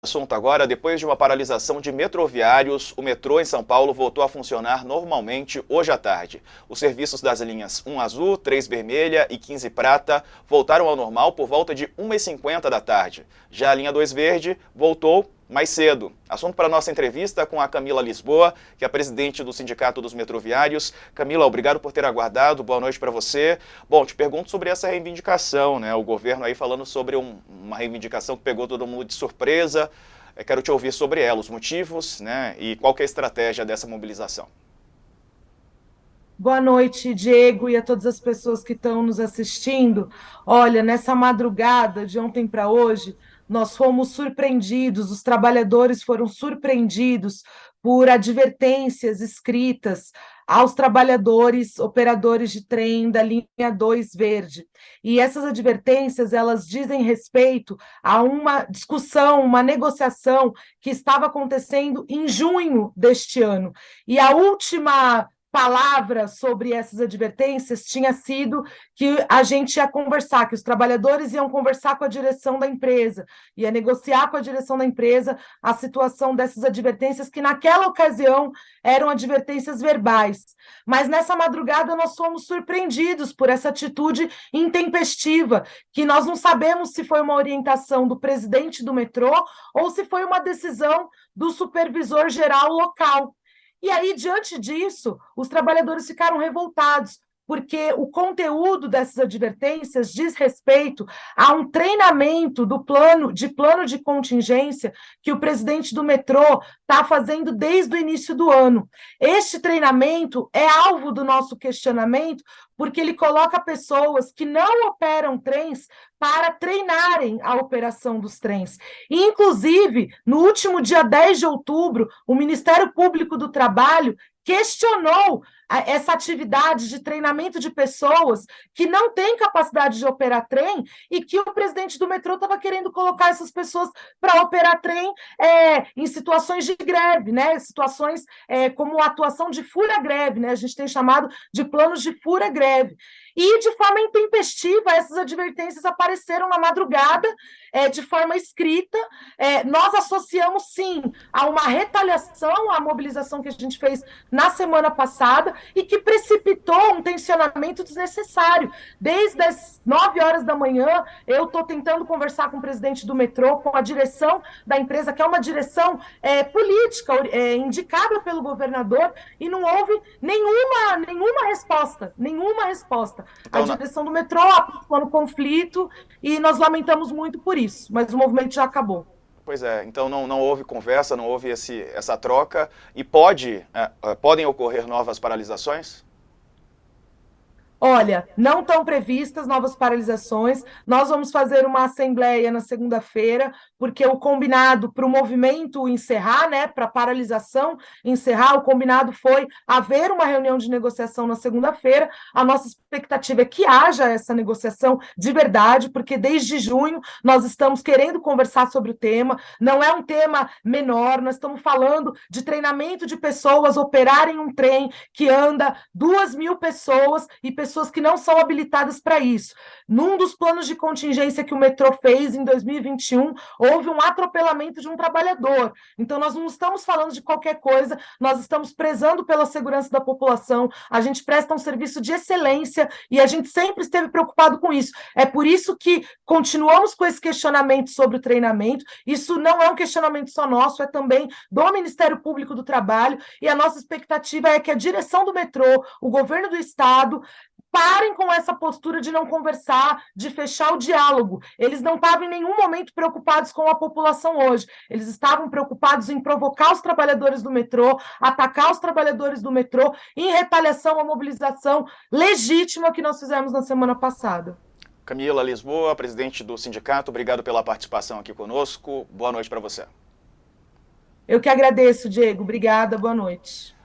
Assunto agora, depois de uma paralisação de metroviários, o metrô em São Paulo voltou a funcionar normalmente hoje à tarde. Os serviços das linhas 1 azul, 3 vermelha e 15 prata voltaram ao normal por volta de 1h50 da tarde. Já a linha 2 verde voltou mais cedo. Assunto para a nossa entrevista com a Camila Lisboa, que é a presidente do Sindicato dos Metroviários. Camila, obrigado por ter aguardado. Boa noite para você. Bom, te pergunto sobre essa reivindicação, né? O governo aí falando sobre uma reivindicação que pegou todo mundo de surpresa. Quero te ouvir sobre ela, os motivos, né? E qual que é a estratégia dessa mobilização. Boa noite, Diego, e a todas as pessoas que estão nos assistindo. Olha, nessa madrugada de ontem para hoje, nós fomos surpreendidos, os trabalhadores foram surpreendidos por advertências escritas aos trabalhadores, operadores de trem da linha 2 verde. E essas advertências, elas dizem respeito a uma discussão, uma negociação que estava acontecendo em junho deste ano. E a última palavra sobre essas advertências tinha sido que a gente ia conversar, que os trabalhadores iam conversar com a direção da empresa, ia negociar com a direção da empresa a situação dessas advertências, que naquela ocasião eram advertências verbais. Mas nessa madrugada nós fomos surpreendidos por essa atitude intempestiva, que nós não sabemos se foi uma orientação do presidente do metrô ou se foi uma decisão do supervisor geral local. E aí, diante disso, os trabalhadores ficaram revoltados, porque o conteúdo dessas advertências diz respeito a um treinamento plano de contingência que o presidente do metrô está fazendo desde o início do ano. Este treinamento é alvo do nosso questionamento, porque ele coloca pessoas que não operam trens para treinarem a operação dos trens. E, inclusive, no último dia 10 de outubro, o Ministério Público do Trabalho questionou essa atividade de treinamento de pessoas que não têm capacidade de operar trem e que o presidente do metrô estava querendo colocar essas pessoas para operar trem em situações de greve, né? Situações como atuação de fura-greve, né? A gente tem chamado de planos de fura-greve. E, de forma intempestiva, essas advertências apareceram na madrugada, de forma escrita. Nós associamos, sim, a uma retaliação à mobilização que a gente fez na semana passada e que precipitou um tensionamento desnecessário. Desde as 9 horas da manhã, eu estou tentando conversar com o presidente do metrô, com a direção da empresa, que é uma direção política, indicada pelo governador, e não houve nenhuma resposta, nenhuma resposta. A Então, direção do metrô aprovou no conflito e nós lamentamos muito por isso, mas o movimento já acabou. pois é, então não houve conversa, não houve essa troca e podem ocorrer novas paralisações? Olha, não estão previstas novas paralisações. Nós vamos fazer uma assembleia na segunda-feira, porque o combinado para o movimento encerrar, né, para a paralisação encerrar, o combinado foi haver uma reunião de negociação na segunda-feira. A nossa expectativa é que haja essa negociação de verdade, porque desde junho nós estamos querendo conversar sobre o tema. Não é um tema menor, nós estamos falando de treinamento de pessoas operarem um trem que anda 2.000 pessoas e pessoas que não são habilitadas para isso. Num dos planos de contingência que o metrô fez em 2021, houve um atropelamento de um trabalhador. Então, nós não estamos falando de qualquer coisa, nós estamos prezando pela segurança da população, a gente presta um serviço de excelência e a gente sempre esteve preocupado com isso. É por isso que continuamos com esse questionamento sobre o treinamento. Isso não é um questionamento só nosso, é também do Ministério Público do Trabalho, e a nossa expectativa é que a direção do metrô, o governo do estado, parem com essa postura de não conversar, de fechar o diálogo. Eles não estavam em nenhum momento preocupados com a população hoje. Eles estavam preocupados em provocar os trabalhadores do metrô, atacar os trabalhadores do metrô, em retaliação à mobilização legítima que nós fizemos na semana passada. Camila Lisboa, presidente do sindicato, obrigado pela participação aqui conosco. Boa noite para você. Eu que agradeço, Diego. Obrigada, boa noite.